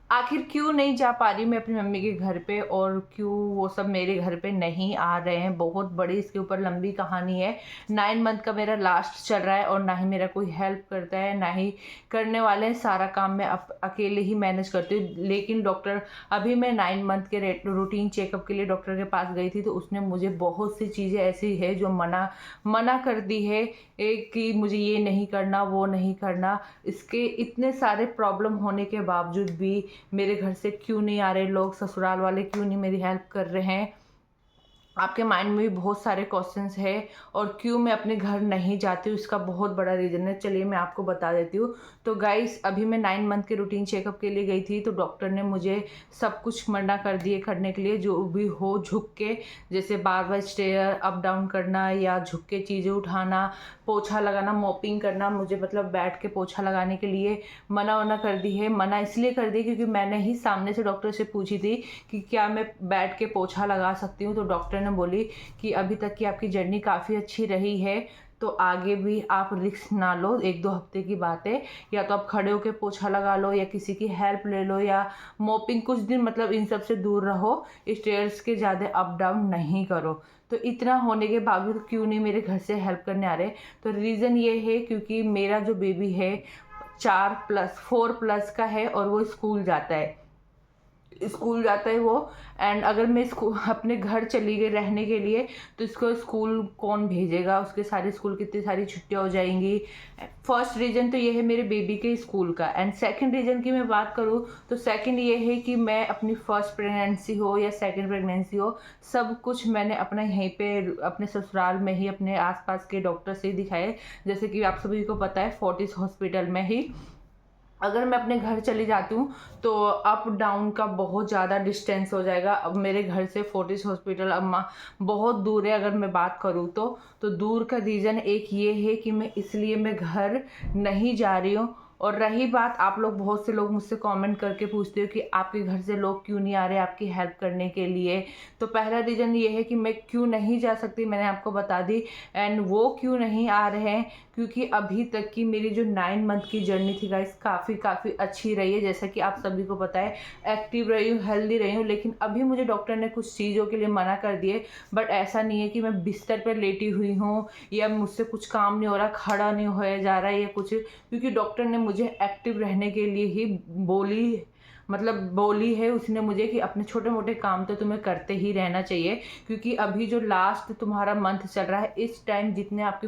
आखिर क्यों नहीं जा पा रही मैं अपनी मम्मी के घर पे, और क्यों वो सब मेरे घर पे नहीं आ रहे हैं, बहुत बड़ी इसके ऊपर लंबी कहानी है। 9 मंथ का मेरा लास्ट चल रहा है और ना ही मेरा कोई हेल्प करता है, ना ही करने वाले हैं। सारा काम मैं अकेले ही मैनेज करती हूँ। लेकिन डॉक्टर, अभी मैं 9 मंथ के रूटीन चेकअप के लिए डॉक्टर के पास गई थी, तो उसने मुझे बहुत सी चीज़ें ऐसी है जो मना मना कर दी है, कि मुझे ये नहीं करना, वो नहीं करना। इसके इतने सारे प्रॉब्लम होने के बावजूद भी मेरे घर से क्यों नहीं आ रहे लोग, ससुराल वाले क्यों नहीं मेरी हेल्प कर रहे हैं। आपके माइंड में भी बहुत सारे क्वेश्चंस है, और क्यों मैं अपने घर नहीं जाती हूँ, इसका बहुत बड़ा रीज़न है। चलिए मैं आपको बता देती हूँ। तो गाइस, अभी मैं 9 मंथ के रूटीन चेकअप के लिए गई थी, तो डॉक्टर ने मुझे सब कुछ मना कर दिए करने के लिए, जो भी हो झुक के, जैसे बार बार स्टेयर अप डाउन करना या झुक के चीज़ें उठाना, पोछा लगाना, मॉपिंग करना, मुझे मतलब बैठ के पोछा लगाने के लिए मना कर दी है। मना इसलिए कर दी क्योंकि मैंने ही सामने से डॉक्टर से पूछी थी कि क्या मैं बैठ के पोछा लगा सकती हूँ, तो डॉक्टर ने बोली कि अभी तक की आपकी जर्नी काफ़ी अच्छी रही है, तो आगे भी आप रिस्क ना लो, 1-2 हफ्ते की बात है। या तो आप खड़े होकर पोछा लगा लो, या किसी की हेल्प ले लो, या मोपिंग कुछ दिन मतलब इन सब से दूर रहो, स्टेयर्स के ज़्यादा अप डाउन नहीं करो। तो इतना होने के बावजूद क्यों नहीं मेरे घर से हेल्प करने आ रहे? तो रीज़न ये है क्योंकि मेरा जो बेबी है 4+ का है, और वो स्कूल जाता है वो। एंड अगर मैं इसको अपने घर चली गई रहने के लिए, तो इसको स्कूल कौन भेजेगा, उसके सारे स्कूल कितनी सारी छुट्टियां हो जाएंगी। फर्स्ट रीज़न तो ये है मेरे बेबी के स्कूल का। एंड सेकंड रीज़न की मैं बात करूँ, तो सेकंड ये है कि मैं अपनी फर्स्ट प्रेगनेंसी हो या सेकंड प्रेगनेंसी हो, सब कुछ मैंने अपना यहीं पे अपने ससुराल में ही अपने आसपास के डॉक्टर से ही दिखाए। जैसे कि आप सभी को पता है, फोर्टिस हॉस्पिटल में ही। अगर मैं अपने घर चली जाती हूँ तो अप डाउन का बहुत ज़्यादा डिस्टेंस हो जाएगा। अब मेरे घर से फोर्टिस हॉस्पिटल अब बहुत दूर है। अगर मैं बात करूँ तो दूर का रीज़न एक ये है कि मैं घर नहीं जा रही हूँ। और रही बात, आप लोग, बहुत से लोग मुझसे कमेंट करके पूछते हो कि आपके घर से लोग क्यों नहीं आ रहे आपकी हेल्प करने के लिए। तो पहला रीज़न ये है कि मैं क्यों नहीं जा सकती, मैंने आपको बता दी। एंड वो क्यों नहीं आ रहे हैं, क्योंकि अभी तक की मेरी जो 9 मंथ की जर्नी थी गाइस, काफ़ी अच्छी रही है। जैसा कि आप सभी को पता है, एक्टिव रही हूँ, हेल्दी रही हूँ। लेकिन अभी मुझे डॉक्टर ने कुछ चीज़ों के लिए मना कर दिए। बट ऐसा नहीं है कि मैं बिस्तर पर लेटी हुई हूँ या मुझसे कुछ काम नहीं हो रहा, खड़ा नहीं होया जा रहा है या कुछ, क्योंकि डॉक्टर ने मुझे एक्टिव रहने के लिए ही बोली है उसने मुझे कि अपने छोटे मोटे काम तो तुम्हें करते ही रहना चाहिए। क्योंकि अभी जो लास्ट तुम्हारा मंथ चल रहा है, इस टाइम जितने आपकी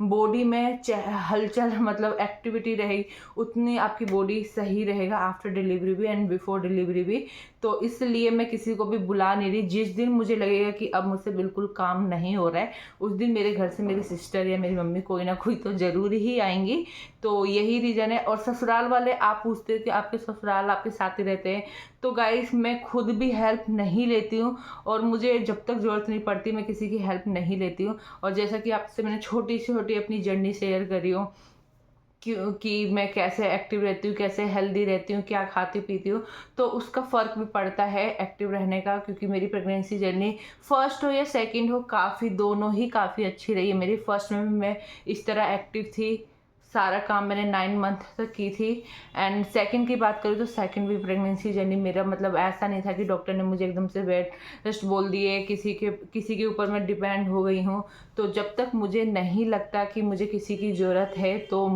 बॉडी में हलचल मतलब एक्टिविटी रहेगी, उतनी आपकी बॉडी सही रहेगा आफ्टर डिलीवरी भी एंड बिफोर डिलीवरी भी। तो इसलिए मैं किसी को भी बुला नहीं रही। जिस दिन मुझे लगेगा कि अब मुझसे बिल्कुल काम नहीं हो रहा है, उस दिन मेरे घर से मेरी सिस्टर या मेरी मम्मी कोई ना कोई तो ज़रूर ही आएंगी। तो यही रीज़न है। और ससुराल वाले, आप पूछते हो कि आपके ससुराल आपके साथ ही रहते हैं, तो गाइस मैं खुद भी हेल्प नहीं लेती हूँ, और मुझे जब तक ज़रूरत नहीं पड़ती मैं किसी की हेल्प नहीं लेती हूँ। और जैसा कि आपसे मैंने छोटी छोटी अपनी जर्नी शेयर करी हूँ, कि मैं कैसे एक्टिव रहती हूँ, कैसे हेल्दी रहती हूँ, क्या खाती पीती हूँ, तो उसका फ़र्क भी पड़ता है एक्टिव रहने का। क्योंकि मेरी प्रेगनेंसी जर्नी फर्स्ट हो या सेकंड हो, दोनों ही काफ़ी अच्छी रही है मेरी। फर्स्ट में भी मैं इस तरह एक्टिव थी, सारा काम मैंने 9 मंथ तक की थी। एंड सेकंड की बात करूँ तो सेकंड भी प्रेगनेंसी जर्नी मेरा मतलब ऐसा नहीं था कि डॉक्टर ने मुझे एकदम से बेड रेस्ट बोल दिए, किसी के ऊपर मैं डिपेंड हो गई हूँ। तो जब तक मुझे नहीं लगता कि मुझे किसी की ज़रूरत है, तो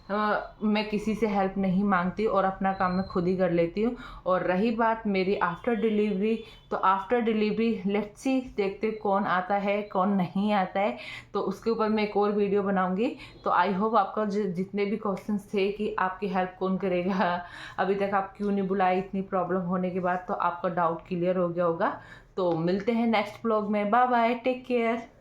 मैं किसी से हेल्प नहीं मांगती और अपना काम मैं खुद ही कर लेती हूँ। और रही बात मेरी आफ्टर डिलीवरी, तो आफ्टर डिलीवरी लेट्स सी, देखते कौन आता है कौन नहीं आता है, तो उसके ऊपर मैं एक और वीडियो बनाऊंगी। तो आई होप आपका जितने भी क्वेश्चंस थे कि आपकी हेल्प कौन करेगा, अभी तक आप क्यों नहीं बुलाए इतनी प्रॉब्लम होने के बाद, तो आपका डाउट क्लियर हो गया होगा। तो मिलते हैं नेक्स्ट ब्लॉग में। Bye bye, take care.